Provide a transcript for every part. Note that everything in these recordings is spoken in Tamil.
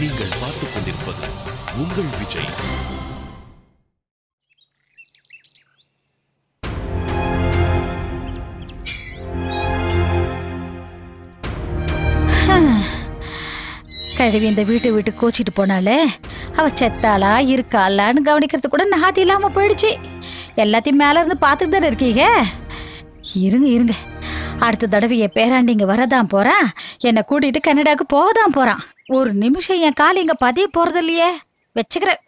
நீங்கள் பார்த்துக் கொண்டிருப்பது உங்கள் விஜய். கழுவி இந்த வீட்டு கோச்சிட்டு போனாலே அவ செத்தாளா இருக்காளான்னு கவனிக்கிறது கூட நாதி இல்லாம போயிடுச்சு. எல்லாத்தையும் மேல இருந்து பாத்துட்டு தானே இருக்கீங்க. இருங்க அடுத்த தடவை என் பேராண்டி இங்க வரதான் போறான். என்னை கூட்டிட்டு கனடாக்கு போகதான் போறான். ஒரு நிமிஷம் என் கால் இங்க பதிய போறது இல்லையே. வச்சுக்கிறேன்.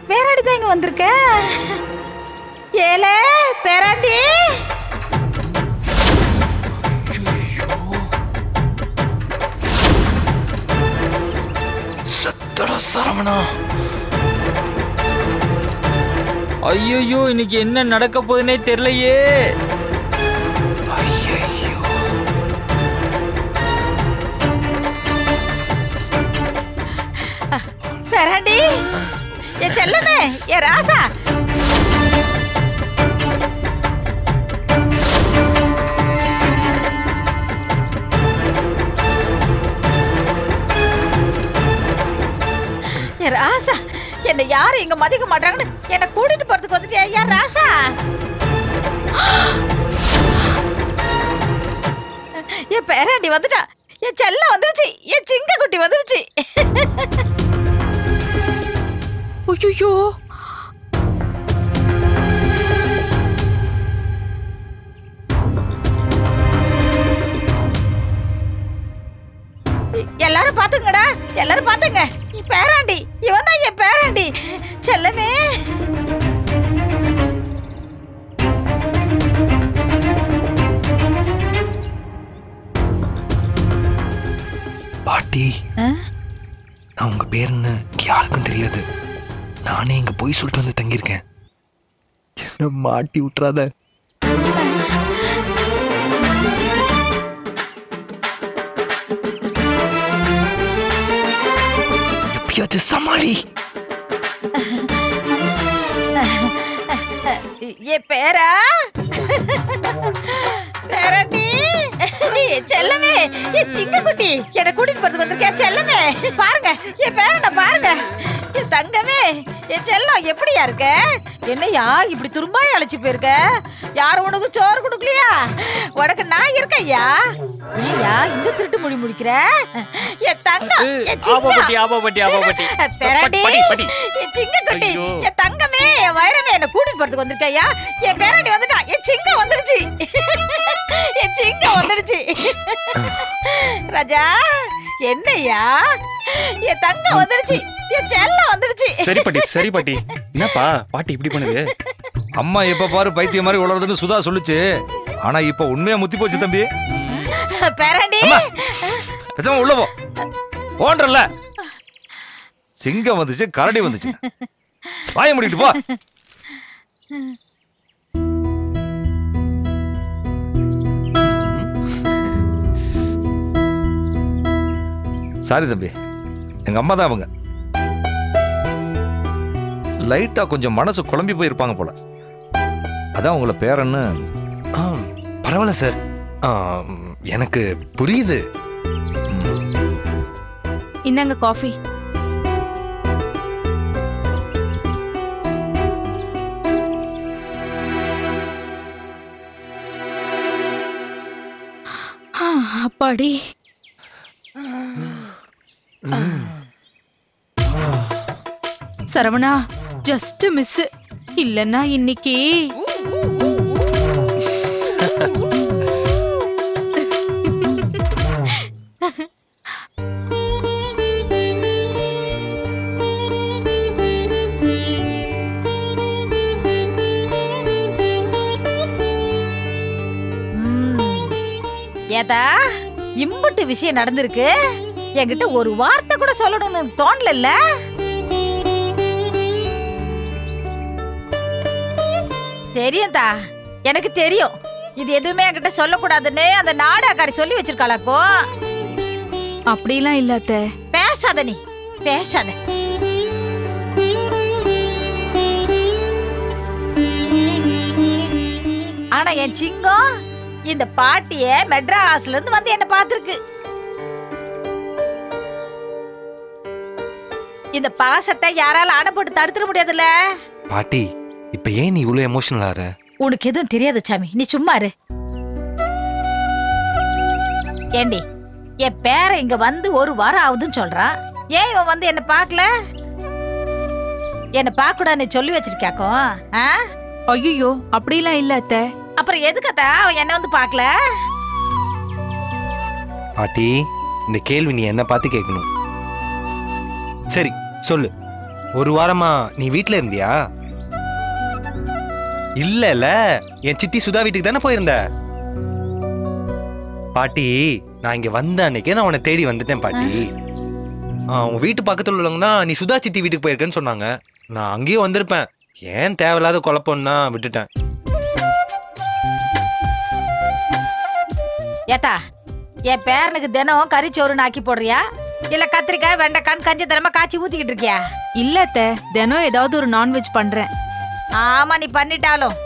பேராண்டி தான் இங்க வந்திருக்க. ஏலே பேராண்டி, சத்தடா சரவணா. ஐயோ, இன்னைக்கு என்ன நடக்க போகுதுன்னே தெரியலையே. பேராண்டி, என் செல்லமே, என் ராசா. என் ராசா, என்னை யாரும் இங்க மதிக்க மாட்டாங்கன்னு என்னை கூட்டிட்டு போறதுக்கு வந்துட்டியா? என் ராசா, என் பேராண்டி வந்துட்டா. என் செல்லம் வந்துருச்சு. என் சிங்க குட்டி வந்துருச்சு. ஐயோ, எல்லாரும் பாத்துங்கடா, எல்லாரும் பாத்துங்க. பேராண்டி, இவன் தான் என் பேராண்டி. செல்லமே, பாட்டி, நான் உங்க பேருன்னு யாருக்கும் தெரியாது. நானே இங்க போய் சொல்லிட்டு வந்து தங்கியிருக்கேன். என்ன மாட்டி விட்டுறாத. எப்படியாச்சும் சமாளி. ஏ பேரா, பேராண்டி, செல்லமே, என் சிங்க குட்டி, என்னை கூட்டிட்டு போறதுக்கு வந்திருக்கேன். செல்லமே, பாருங்க என் பேரனை பாருங்க. என் தங்கமே, என் செல்லம் எப்படியா இருக்க? என்னையா இப்படி துரும்பாய் அழைச்சு போயிருக்க? யாரும் உனக்கு சோறு கொடுக்கலையா? உனக்கு நான் இருக்கையா? ஏயா இந்த திருட்டு மொழி முடிக்கிற? என் தங்கம், என் சிங்கம், பேராண்டி, என் சிங்க குட்டி, என் தங்கமே, என் வைரமே, என்னை கூட்டிட்டு போறதுக்கு வந்திருக்கையா? என் பேராண்டி வந்துட்டா. என் சிங்கம் வந்துருச்சு. என் சிங்கம் வந்துடுச்சு. ராஜா, என்னையா? என் தங்கம் வந்துடுச்சு. என் செல்லம் வந்துடுச்சு. சரி பாட்டி. என்னப்பா பாட்டி இப்படி பண்ணுது? அம்மா எப்ப பாரு பைத்திய மாதிரி உளறதுன்னு சுதா சொல்லுச்சு. ஆனா இப்ப உண்மையா முத்தி போச்சு தம்பி. பேராண்டி, பேசாம உள்ள போன்றல. சிங்கம் வந்துச்சு, கரடி வந்துச்சு. வாய முடிக்கிட்டு போ. சாரி தம்பி, எங்க அம்மா தான் அவங்க. லைட்டா கொஞ்சம் மனசு குழம்பி போயிருப்பாங்க போல. அதான் உங்களை பேரன்னு. பரவாயில்ல சார், எனக்கு புரியுது. இந்தாங்க காஃபி. அப்பாடி, சரவணா, ஜஸ்ட் மிஸ். இல்லன்னா இன்னைக்கு ஏதா இம்புட்டு விஷயம் நடந்திருக்கு. என்கிட்ட ஒரு வார்த்தை கூட சொல்லணும்னு தோணல. தெரியும்தா, எனக்கு தெரியும். இது எதுவுமே என்கிட்ட சொல்லக்கூடாதுன்னு அந்த நாடகாரி சொல்லி வச்சிருக்காளப்போ. அப்படிலாம் இல்ல அத்தை. பேசாத, நீ பேசாத. ஆனா என் சிங்கம் இந்த பாட்டிய மெட்ராஸ்ல இருந்து வந்து என்ன பாத்துருக்கு. இந்த பாசத்தை யாரால அடை போட்டு தடுத்துட முடியாதுல்ல. பாட்டி இப்ப ஏன் நீ இவ்வளவு எமோஷனல் ஆற? உனக்கு எதுவும் தெரியாது சாமி, நீ சும்மா இரு. ஏண்டி என் பேர இங்க வந்து 1 வாரம் ஆகுதுன்னு சொல்றான். ஏன் இவன் வந்து என்ன பாக்கல? என்ன பார்க்க கூடாதுன்னு சொல்லி வச்சிருக்காக்கும். ஐயோ அப்படிலாம் இல்ல அத்தை. அப்புறம் எதுக்கத்தா அவன் என்ன வந்து பாக்கல? பாட்டி இந்த கேள்வி நீ என்ன பார்த்து கேட்கணும். சரி சொல்லு, 1 வாரமா நீ வீட்ல இருந்தியா? இல்ல என் சித்தி சுதா வீட்டுக்கு தானே போயிருந்த. பாட்டி நான் இங்க வந்த அன்னைக்கே நான் உன்னை தேடி வந்துட்டேன் பாட்டி. உன் வீட்டு பக்கத்துல உள்ளவங்க தான் நீ சுதா சித்தி வீட்டுக்கு போயிருக்கேன்னு சொன்னாங்க. நான் அங்கேயும் வந்திருப்பேன், ஏன் தேவையில்லாத குழப்பம்னா விட்டுட்டேன். ஏத்தா என் பேரனுக்கு தினம் கறிச்சோறு ஆக்கி போடுறியா, இல்ல கத்திரிக்காய் வெண்டைக்காய் கஞ்சி தரமா காய்ச்சி ஊத்திக்கிட்டு இருக்கியா? இல்ல அத்தை, தினம் ஏதாவது ஒரு நான்வெஜ் பண்றேன். ஆமா நீ பண்ணிட்டாலும்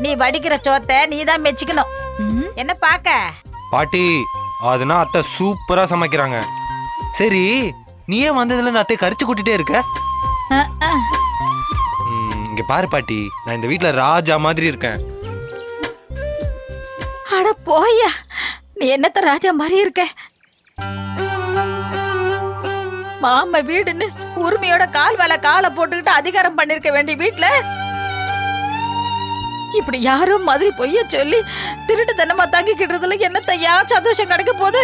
நீ வடிக்கிற சோத்தை நீ தான் மெச்சிக்கணும். என்ன பாக்க? பாட்டி அதுனா அத்தை சூப்பரா சமைக்கிறாங்க. சரி நீ ஏன் வந்ததுல இந்த அத்தையை கரிச்சு கூட்டிட்டே இருக்க? இங்க பாரு பாட்டி, நான் இந்த வீட்டுல ராஜா மாதிரி இருக்கேன். அட போயா, நீ என்னத்த ராஜா மாதிரி இருக்க? மாமா வீடுன்னு உரிமையோட கால் மேல காலை போட்டுக்கிட்டு அதிகாரம் பண்ணிருக்க வேண்டிய வீட்டுல இப்படி யாரும் மாதிரி பொய்ய சொல்லி திருட்டுத்தனமா தங்கிக்கிட்டதுல என்னத்தையா சந்தோஷம் கிடைக்க போகுது?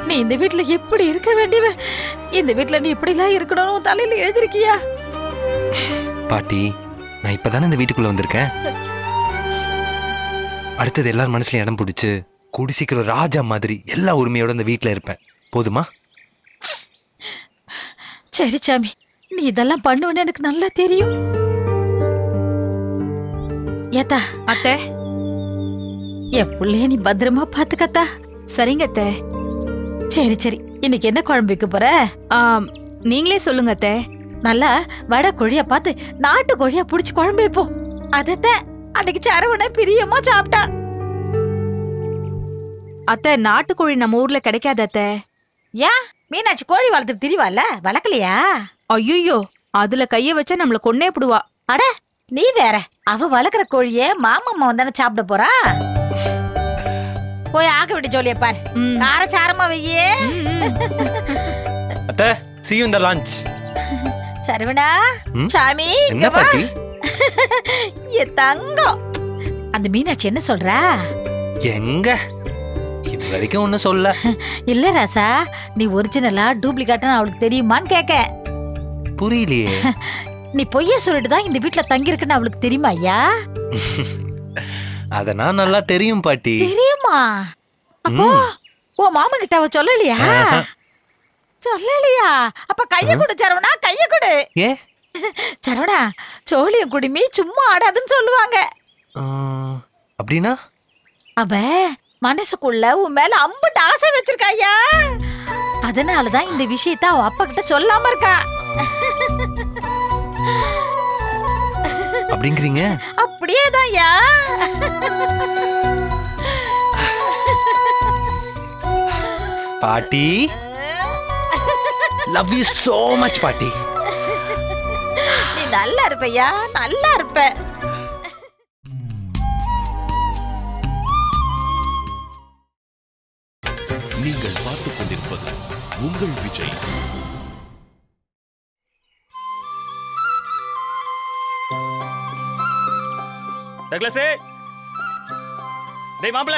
நீ இந்த வீட்டுல எப்படி இருக்க வேண்டியவ, இந்த வீட்டுல நீ இப்படி எல்லாம் இருக்கணும் தலையில எழுதிருக்கியா? பாட்டி நான் இப்பதானே இந்த வீட்டுக்குள்ள வந்திருக்கேன். அடுத்தது எல்லாரும் மனசுல இடம் பிடிச்சு கூடி சீக்கிரம் ராஜா மாதிரி எல்லா உரிமையோட இந்த வீட்டுல இருப்பேன். போதுமா? சரி சாமி, நீ இதெல்லாம் பண்ணுவேன்னு எனக்கு நல்லா தெரியும். ஏத்தா அத்தை என் புள்ளைய நீ பத்திரமா பாத்துக்கத்தா. சரிங்க அத்தை. சரி சரி, இன்னைக்கு என்ன குழம்பு வைக்க போற? நீங்களே சொல்லுங்க அத்தை. நல்லா வடை கோழியா பார்த்து நாட்டு கோழியா புடிச்சு குழம்பு வைப்போம். அதத்தான் அன்னைக்கு சரவண பிரியமா சாப்பிட்டா. அத்தை நாட்டுக்கோழி நம்ம ஊர்ல கிடைக்காது அத்தை. ஏன் மீனாட்சி கோழி வளர்த்துட்டு திரிவால, வளர்க்கலையா? ஐயோ அதுல கைய வச்சா நம்மள கொன்னே புடுவா. அட நீ வேற, அவ வளர்க்குற கோழிய மாமம்மா வந்தானே சாப்பிட போறா. போய் ஆக்க விட்டு சொல்லிய பாரு, காரச்சாரமா வையே. அத்தை see you in the lunch. Saravana சாமி என்ன பாட்டி? என் தங்கம், அந்த மீனாட்சி என்ன சொல்றா? எங்க இது வரைக்கும் ஒன்னும் சொல்ல. இல்ல ராசா, நீ ஒரிஜினலா டூப்ளிகேட்டா அவளுக்கு தெரியுமான்னு கேக்க. புரியலையே. நீ பொய்ய சொல்லிட்டு தான் இந்த வீட்டுல தங்கி இருக்குன்னு அவளுக்கு தெரியுமா ஐயா? அதனா நல்லா தெரியும் பாட்டி. தெரியுமா? அப்போ ஓ மாமா கிட்ட அவ சொல்லலையா? சொல்லலையா? அப்ப கைய கொடு சரவணா, கைய கொடு. ஏ சரவணா, சோழியம் குடிமி சும்மா ஆடாதுன்னு சொல்லுவாங்க. அப்படின்னா அவ மனசுக்குள்ள உன் மேல அம்புட்டு ஆசை வச்சிருக்காயா, அதனாலதான் இந்த விஷயத்த அவ அப்பா கிட்ட சொல்லாம இருக்கா. அப்படிங்கிறீங்க? அப்படியேதான்யா. பாட்டி love you so much பாட்டி. நீ நல்லா இருப்பையா, நல்லா இருப்ப. நீங்கள் பார்த்துக் கொண்டிருப்பது உங்கள் விஜய். டக்ளஸே, டேய் மாப்ள,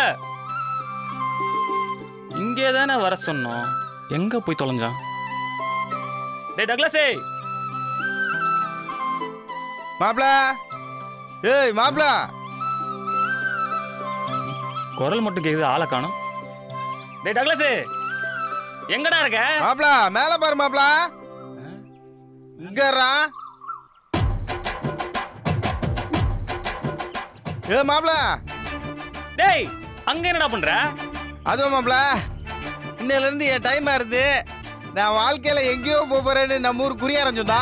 இங்கே தானே வர சொன்னோம், எங்க போய் தொலைஞ்சான்? டேய் டக்ளஸே. மாப்ள, ஏய் மாப்ள. குரல் மட்டும் கேக்குது, ஆளை காணோம். டேய் டக்ளஸே, எங்கடா இருக்க? மாப்ள மேல பாரு மாப்ள. இங்கறா. ஏ மாப்ள. டேய் அங்க என்னடா பண்ற? அதுவும் மாப்ள, இன்னையில இருந்து என் டைம் ஆறுது. நான் வாழ்க்கையில எங்கேயோ போறேன்னு நம்ம ஊர் குறியாரன் சொன்னா.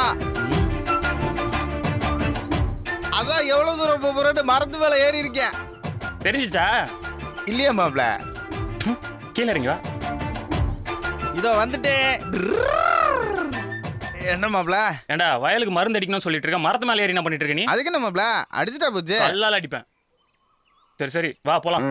எவ்வளவு தூரம் போறேன்னு மரத்து மேல ஏறி இருக்கேன். தெரிஞ்சிச்சா? இல்லையா மாப்ள? கீழே இறங்கி வா. இதோ வந்துட்டேன். என்ன மாப்ள? ஏண்டா வயலுக்கு மருந்து அடிக்கணும்னு சொல்லிட்டு இருக்க, மரத்து மேல ஏறி என்ன பண்ணிட்டு இருக்க நீ? அதுக்கு என்ன மாப்ள? அடிச்சுட்டா போச்சு. கல்லால அடிப்பேன். சரி சரி வா போலாம்.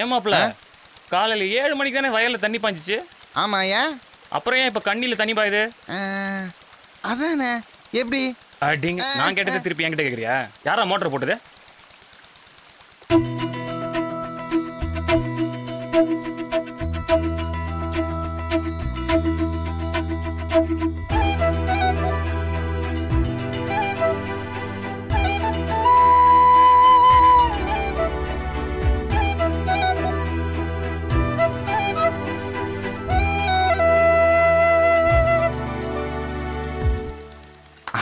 ஏமாப்ல காலையில 7 மணிக்கு தானே வயல்ல தண்ணி பாஞ்சிச்சு? ஆமா. ஏன் அப்புறம் ஏன் இப்ப கண்ணில தண்ணி பாயுது? அதானே எப்படி? அடிங்க, நான் கேட்டது திருப்பி என்கிட்ட கேக்குறியா? யாரா மோட்டர் போட்டது?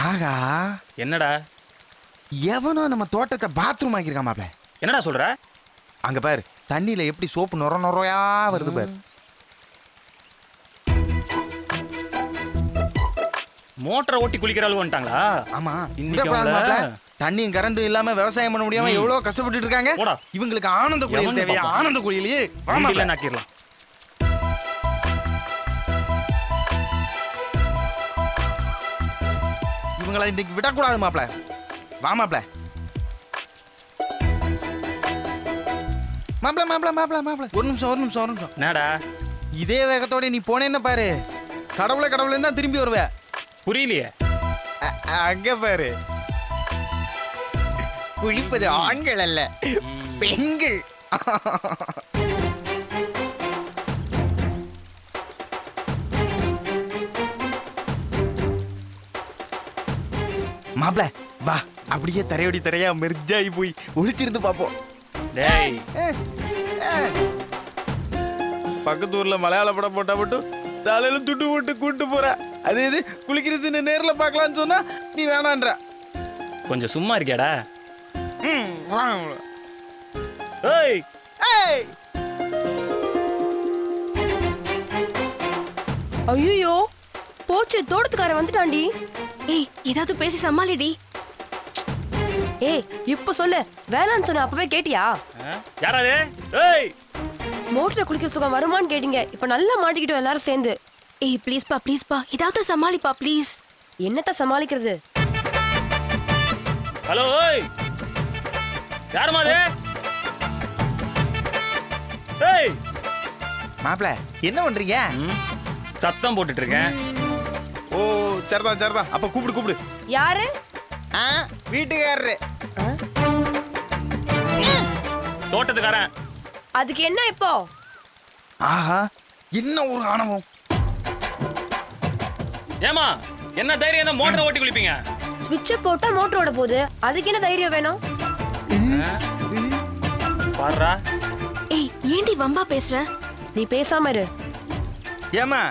ஆகா, என்னடா எவனோ நம்ம தோட்டத்தை பாத்ரூம் ஆக்கியிருக்கான் மாப்ள. என்னடா சொல்ற? அங்க பாரு, தண்ணியில எப்படி சோப்பு நொர நொறையா வருது பாரு. மோட்டரை ஓட்டி குளிக்கிற அளவு வந்துட்டாங்களா? ஆமா. இன்னைக்கு மாப்ள தண்ணியும் கரண்டும் இல்லாம விவசாயம் பண்ண முடியாம எவ்வளவு கஷ்டப்பட்டு இருக்காங்க. இவங்களுக்கு ஆனந்த குளியல் தேவையா? ஆனந்த குளியலையே நாக்கிடலாம். இவங்களை இன்னைக்கு விடக்கூடாது மாப்ள. வா மாப்ள. மாப்ள மாப்ள மாப்ள மாப்ள ஒரு நிமிஷம். என்னடா? இதே வேகத்தோட நீ போனேன்னு பாரு, கடவுளை தான் திரும்பி வருவ. புரியலையே. அங்க பாரு, குளிப்பது ஆண்கள் அல்ல, பெண்கள். மாப்ள வா, அப்படியே தரையோடி தரையா மெர்ஜாயி போய் ஒளிச்சிருந்து பாப்போம். டேய், பக்கத்து ஊர்ல மலையாள படம் போட்டா மட்டும் தலையில துட்டு போட்டு கூட்டு போற. அது இது குளிக்கிறது நேர்ல பார்க்கலாம்னு சொன்னா நீ வேணான்ற. கொஞ்சம் சும்மா இருக்கியாடா? ஏய் ஏய், ஐயோ போச்சு, தோட்டத்துக்காரன் வந்துட்டாண்டி. ஏய் ஏதாவது பேசி சமாளிடி. ஏய் இப்ப சொல்லு, வேணான்னு சொன்ன அப்பவே கேட்டியா? யாராது? ஏய், மோட்டரை குளிக்கிற சுகம் வருமான்னு கேட்டீங்க, இப்ப நல்லா மாட்டிக்கிட்டோம் எல்லாரும் சேர்ந்து. ஏய் ப்ளீஸ்பா ஏதாவது சமாளிப்பா ப்ளீஸ். என்னத்த சமாளிக்கிறது? ஹலோ, ஏய் யாருமா அது? ஏய் மாப்ள என்ன பண்றீங்க? சத்தம் போட்டுட்டு இருக்கேன். ஓ சரிதான். அப்ப கூப்பிடு. யாரு? வீட்டுக்காரரு. தோட்டத்துக்காரன். அதுக்கு என்ன இப்போ? ஆஹா, என்ன ஒரு ஆணவம். ஏமா என்ன தைரியம் தான் மோட்டரை ஓட்டி குளிப்பீங்க? ஸ்விட்ச போட்டா மோட்டர் ஓட போகுது, அதுக்கு என்ன தைரியம் வேணும்? பாருடா. ஏய் ஏண்டி வம்பா பேசுற? நீ பேசாம இரு. ஏமா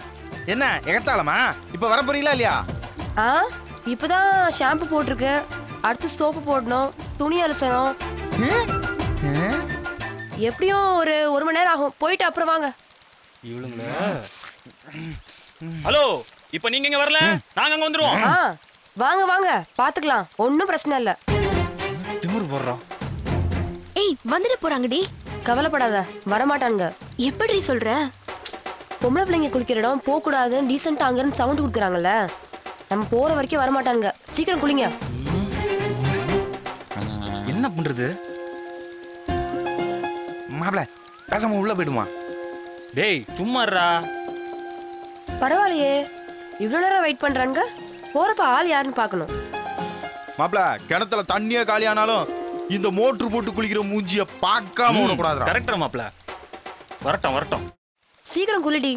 என்ன எகத்தாளமா? இப்ப வர போறீங்களா இல்லையா? இப்பதான் ஷாம்பு போட்டிருக்கு, அடுத்து சோப்பு போடணும், துணி அலசணும். எப்படியும் ஒரு மணி நேரம் ஆகும். போயிட்டு அப்புறம் வாங்க. ஹலோ, இப்ப நீங்க இங்க வரல, நாங்க அங்க வந்துருவோம். வாங்க பாத்துக்கலாம், ஒன்னும் பிரச்சனை இல்ல. திமிரு போடுறோம். ஏய் வந்துட்டு போறாங்கடி. கவலைப்படாத, வரமாட்டானுங்க. எப்படி சொல்ற? பொம்பளை பிள்ளைங்க குளிக்கிற இடம் போக கூடாதுன்னு டீசெண்டா அங்க இருந்து சவுண்ட் கொடுக்குறாங்கல்ல, நம்ம போற வரைக்கும் வரமாட்டானுங்க. சீக்கிரம் குளிங்க. என்ன பண்றது? மாப்ள பேசாம உள்ள போயிடுமா? டேய் சும்மா இருடா. பரவாயில்லையே, இவ்வளவு நேரம் வெயிட் பண்றாங்க. போறப்ப ஆள் யாருன்னு பாக்கணும். மாப்ள கிணத்துல தண்ணியே காலியானாலும் இந்த மோட்டர் போட்டு குளிக்கிற மூஞ்சிய பார்க்காம விடக்கூடாதுடா. கரெக்டா மாப்ள? வரட்டும். சீக்கிரம் குளிடி.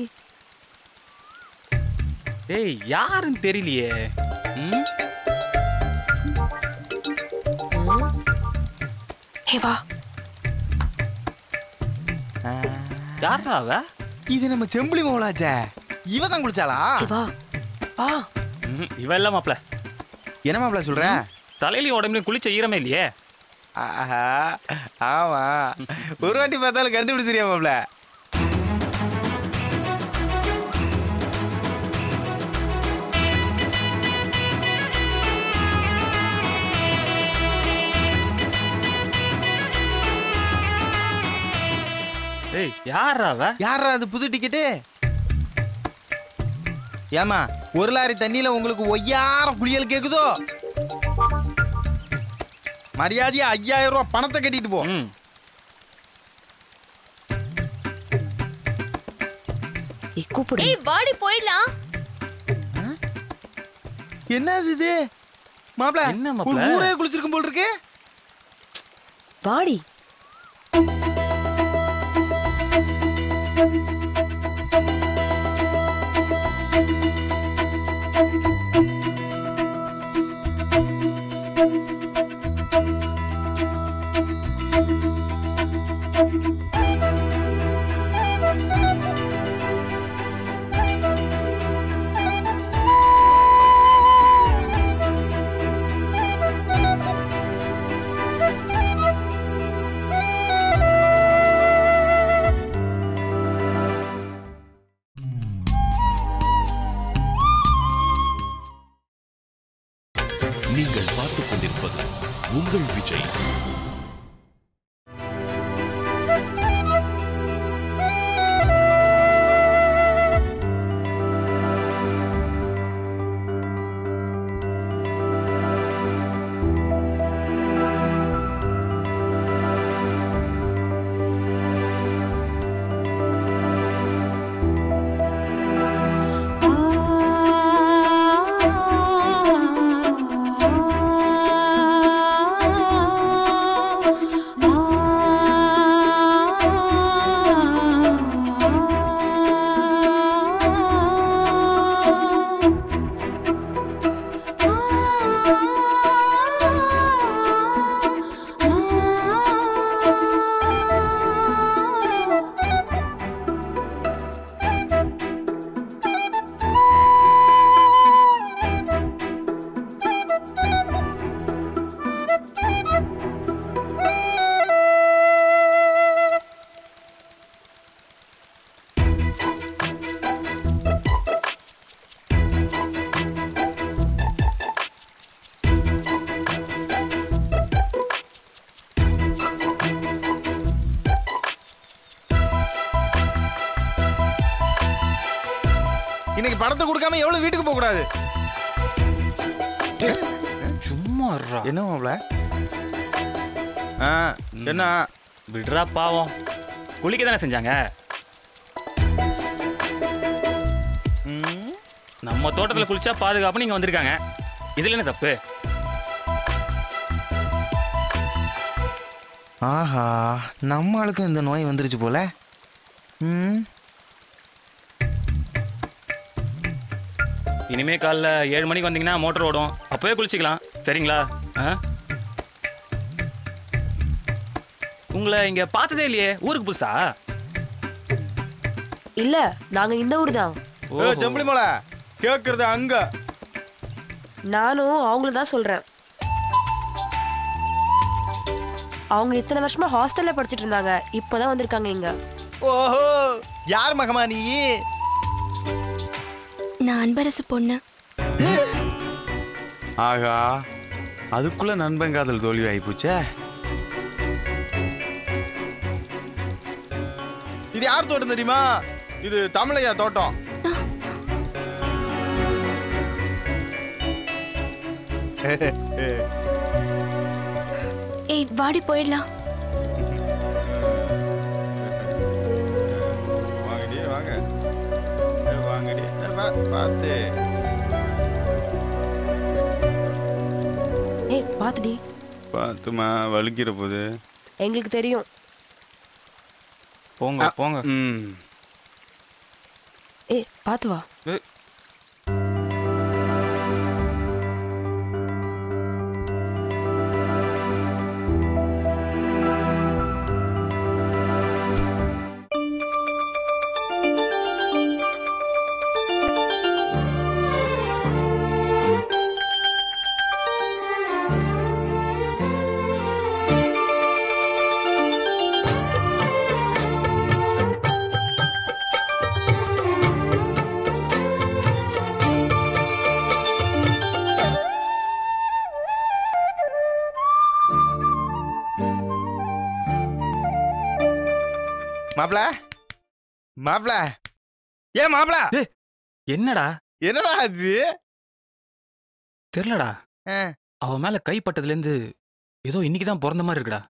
டேய் யாருன்னு தெரியலையே. ஹே வா. யாரா அவ? இது நம்ம செம்புலி மோளாச்சே. இவ தான் குளிச்சாளா? வா வா. இவ இல்ல மாப்ள. என்ன மாப்ள சொல்ற? தலையிலயும் உடம்புலையும் குளிச்ச ஈரமே இல்லையே. ஆஹா, ஆமா. ஒரு வாட்டி பார்த்தாலும் கண்டுபிடிச்சிரியா மாப்ள? ஏய் யாரா அவ? யாரா அது புது டிக்கெட்டு? ஏமா ஒரு லாரி தண்ணியில உங்களுக்கு ஒய்யார குளியல் கேக்குதோ? மரியாதையா 5000 ரூபாய் பணத்தை கட்டிட்டு போ. கூப்பிடு. ஏய் வாடி போயிடலாம். என்னது இது மாப்ள? என்ன ஒரு மாப்ள? ஊரே குளிச்சிருக்கும் போல் இருக்கு. வாடி. நீங்கள் பார்த்துக் கொண்டிருப்பது உங்கள் விஜய். இன்னைக்கு படத்தை கொடுக்காம எவ்வளவு வீட்டுக்கு போக கூடாது. சும்மா இருடா. என்ன மாப்ள? என்ன விடுறா பாவம். குளிக்க தானே செஞ்சாங்க. நம்ம தோட்டத்துல குளிச்சா பாதுகாப்பு நீங்க வந்திருக்காங்க. இதுல என்ன தப்பு? ஆஹா, நம்ம ஆளுக்கும் இந்த நோய் வந்துருச்சு போல. இனிமே காலைல 7 மணிக்கு வந்தீங்கன்னா மோட்டர் ஓடும். அப்பவே குளிச்சுக்கலாம். சரிங்களா? உங்களை இங்க பார்த்ததே இல்லையே. ஊருக்கு புதுசா? இல்ல, நாங்க இந்த ஊர் தான். செம்பளி மலை கேக்குறது அங்க. நானும் அவங்கள தான் சொல்றேன். அவங்க இத்தனை வருஷமா ஹாஸ்டல்ல படிச்சிட்டு இருந்தாங்க. இப்பதான் வந்திருக்காங்க இங்க. ஓஹோ, யார் மகமா நீ? நான் அன்பரசு பொண்ணு. ஆகா, அதுக்குள்ள நண்பன் காதல் தோல்வி ஆயிப்போச்சே. இது யார் தோட்டம் தெரியுமா? இது தமிழையா தோட்டம். ஏய் வாடி போயிடலாம். வாங்கடி வாங்க. வாங்கடி பாத்து. ஏய் பாத்துடி. பாத்துமா, வலிக்கிற போது. எங்களுக்கு தெரியும். போங்க போங்க. ஏய் பாத்து வா. மாப்ள மாப்ள ஏ மாப்ள என்னடா என்னடா ஆச்சு? தெரியலடா, ஆ. அவ மேல கைப்பட்டதுல இருந்து ஏதோ இன்னைக்குதான் பிறந்த மாதிரி இருக்குடா.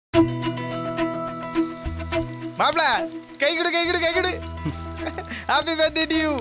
மாப்ள கை கொடு கை கொடு கை கொடு. Happy birthday to you.